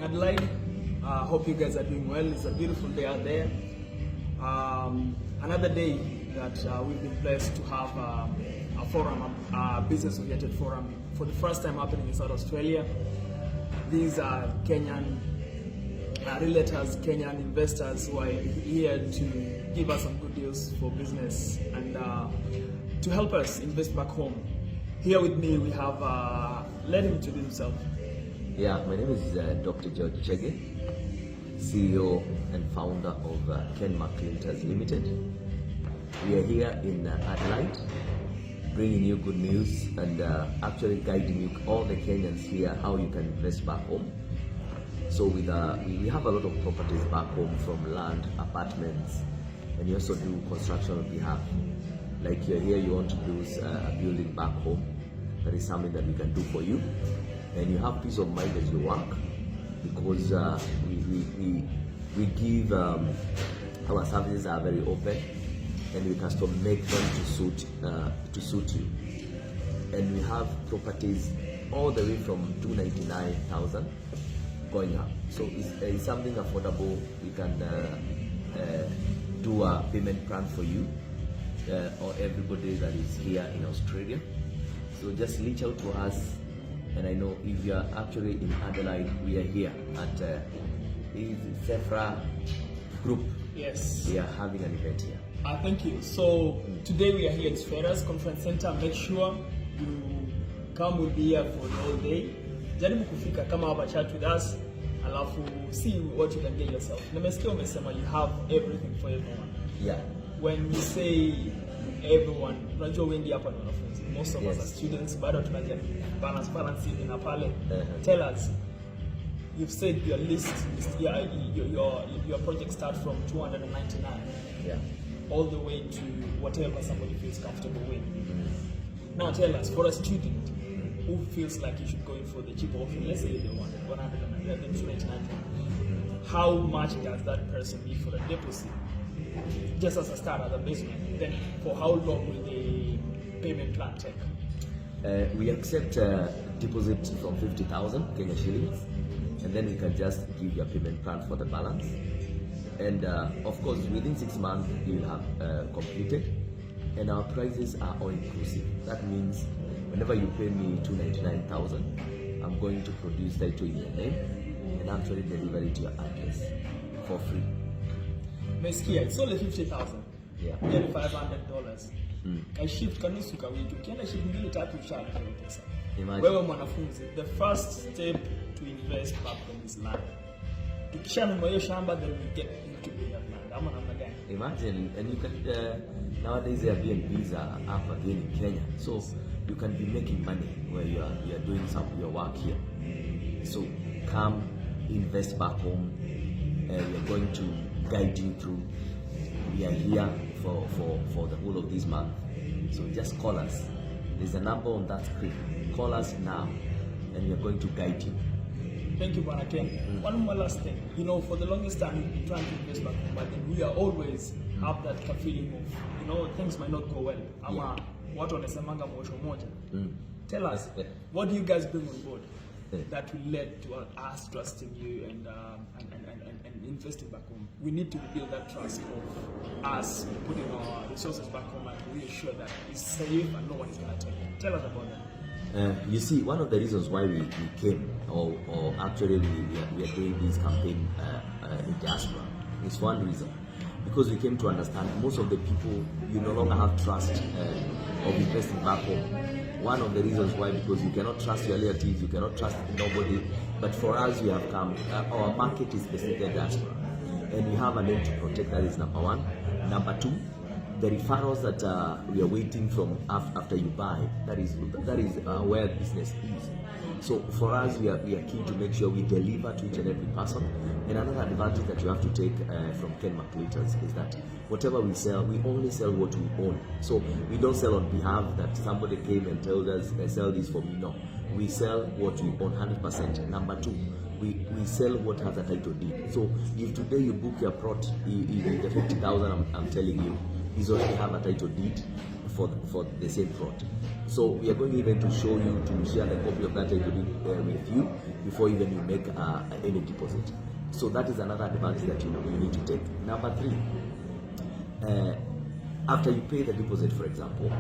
Adelaide, hope you guys are doing well. It's a beautiful day out there. Another day that we've been blessed to have a forum, a business-oriented forum, for the first time happening in South Australia. These are Kenyan realtors, Kenyan investors who are here to give us some good deals for business and to help us invest back home. Here with me we have, let him introduce himself. Yeah, my name is Dr. George Chege, CEO and founder of Ken McClinters Limited. We are here in Adelaide, bringing you good news and actually guiding you, all the Kenyans here, how you can invest back home. So we have a lot of properties back home, from land, apartments, and we also do construction on behalf. Like you're here, you want to do a building back home. That is something that we can do for you. And you have peace of mind as you work, because we give our services are very open, and we custom make them to suit you. And we have properties all the way from 299,000 going up. So it's something affordable. We can do a payment plan for you or everybody that is here in Australia. So just reach out to us. And I know if you are actually in Adelaide, we are here at Sephra Group. Yes. We are having an event here. Thank you. So today we are here at Feras Conference Center. Make sure you come, we'll be here for the whole day. Jaribu kufika, come have a chat with us, alafu see what you can get yourself. Nimesikia umesema you have everything for everyone. Yeah. When you say everyone, unajua wengi hapa ni wanafunzi. Most of us are students, bado tunajaribu balance hivi na pale. Tell us, you've said your list, your project starts from 299, all the way to whatever somebody feels comfortable with. Now tell us, for a student who feels like you should go in for the cheaper option, let's say they want 299, how much does that person need for a deposit? Just as a start, as a basement, then for how long will the payment plan take? We accept deposit from 50,000 Kenya shillings, and then we can just give you a payment plan for the balance. And of course, within 6 months, you will have completed. And our prices are all inclusive. That means whenever you pay me 299,000, I'm going to produce title in your name and actually deliver it to your address for free. Meskia, it's only 50,000. Yeah. Nearly $500. I shift kanusu ka wiki. Ukienda shift mbili tatu ushalipia pesa. Wewe mwanafunzi, the first step to invest back home is land. Tukishanunua hiyo shamba, then we get into the land. Ama namna gani? Imagine, and you can nowadays Airbnbs are up again in Kenya, so you can be making money where you are doing your work here. So come invest back home, and we are going to guide you through. We are here for the whole of this month. So just call us. There's a number on that screen. Call us now, and we are going to guide you. Thank you, Bwana Ken. One more last thing. You know, for the longest time we've been trying to invest back home, but then we are always have that feeling of, you know, things might not go well. Ama watu wanasemanga mwosho moja. Tell us, what do you guys bring on board that will lead to us trusting you and investing back home? We need to build that trust of us putting our resources back home and reassure that it's safe and no one is going to take it. Tell us about that. You see, one of the reasons why we came, or actually we are doing this campaign in diaspora, is one reason. Because we came to understand most of the people, you no longer have trust of investing back home. One of the reasons why, because you cannot trust your relatives, you cannot trust nobody. But for us, we have come, our market is specifically diaspora. And we have a name to protect, that is number one. Number two, the referrals that we are waiting from after you buy, that is where business is. So for us, we are keen to make sure we deliver to each and every person. And another advantage that you have to take from Ken McClinters is that whatever we sell, we only sell what we own. So we don't sell on behalf that somebody came and told us, sell this for me. No, we sell what we own 100%. Number two, we sell what has a title deed. So if today you book your plot, the 50,000 I'm telling you, is already have a title deed for the same plot. So we are going even to show you, to share the copy of that title deed with you before even you make any deposit. So that is another advantage that you need to take. Number 3, after you pay the deposit, for example,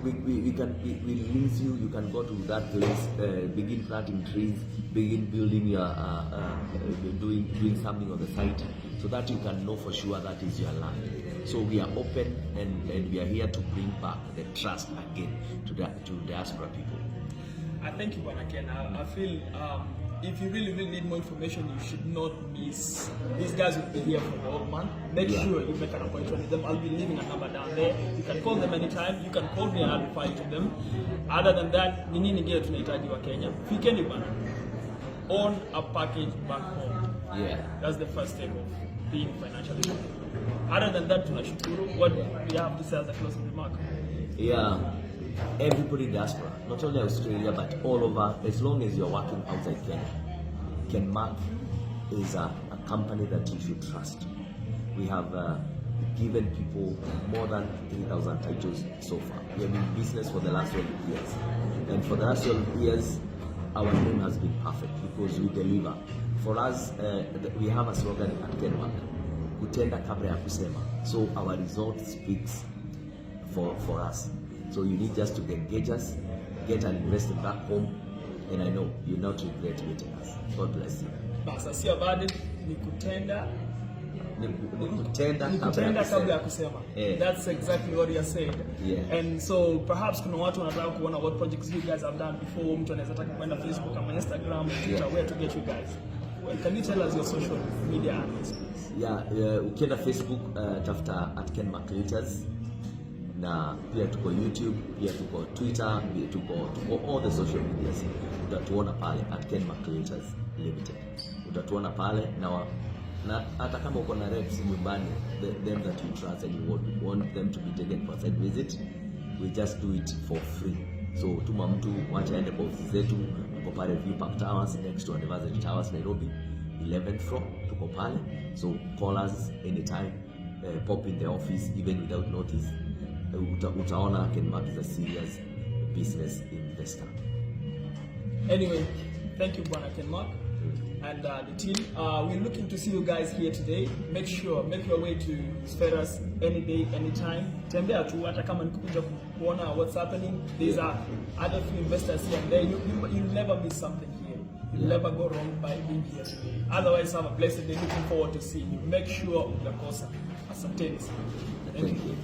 we release you. You can go to that place, begin planting trees, begin building your doing something on the site, so that you can know for sure that is your land. So we are open and we are here to bring back the trust again to diaspora people. I thank you, Bwana Ken. I feel if you really need more information, you should not miss. These guys will be here for the whole month. Make sure you make an appointment with them. I'll be leaving a number down there. You can call them anytime. You can call me and I'll reply to them. Other than that, ni nini ngine tunahitaji wa Kenya? Fikeni bana. Own a package back home. Yeah. That's the first step of being financially independent. Other than that, tunashukuru. What we have to say as a closing remark? Yeah. Everybody in diaspora, not only Australia but all over, as long as you're working outside Kenya, Kenmark is a company that you should trust. We have given people more than 3,000 titles so far. We have been in business for the last 12 years. And for the last 12 years, our name has been perfect because we deliver. For us, we have a slogan at Kenmark, kutenda kabla ya kusema. So our result speaks for us. So you need just to engage us, get an investor back home, and I know you'll not regret meeting us. God bless you. Basa sio bado ni kutenda kabla ya kusema. That's exactly what you said. Yeah. And so perhaps kuna watu wanataka kuona what projects you guys have done before. Mtu anaweza taka kwenda Facebook ama Instagram, Twitter, where to get you guys. Well, can you tell us your social media handles, please? Yeah, ukienda Facebook tafuta at Kenmark Realtors, na pia tuko YouTube, pia tuko Twitter, pia tuko all the social medias. Utatuona pale at Kenmark Realtors Limited. Utatuona pale na hata kama uko na reps nyumbani, them that you trust and you want them to be taken for a site visit, we just do it for free. So tuma mtu wacha aende kwa ofisi zetu, tuko pale View Park Towers next to University Towers Nairobi, 11th floor, tuko pale. So call us anytime, pop in the office even without notice. Utaona Kenmark is a serious business investor. Anyway, thank you, Bwana Kenmark, and the team. We're looking to see you guys here today. Make your way to Spheras any day, anytime. Tembea tu, hata kama nikuja kuona what's happening. These are other few investors here and there. You'll never miss something here. You'll never go wrong by being here today. Otherwise, have a blessed day. Looking forward to seeing you. Make sure unakosa. Asanteni. Thank you.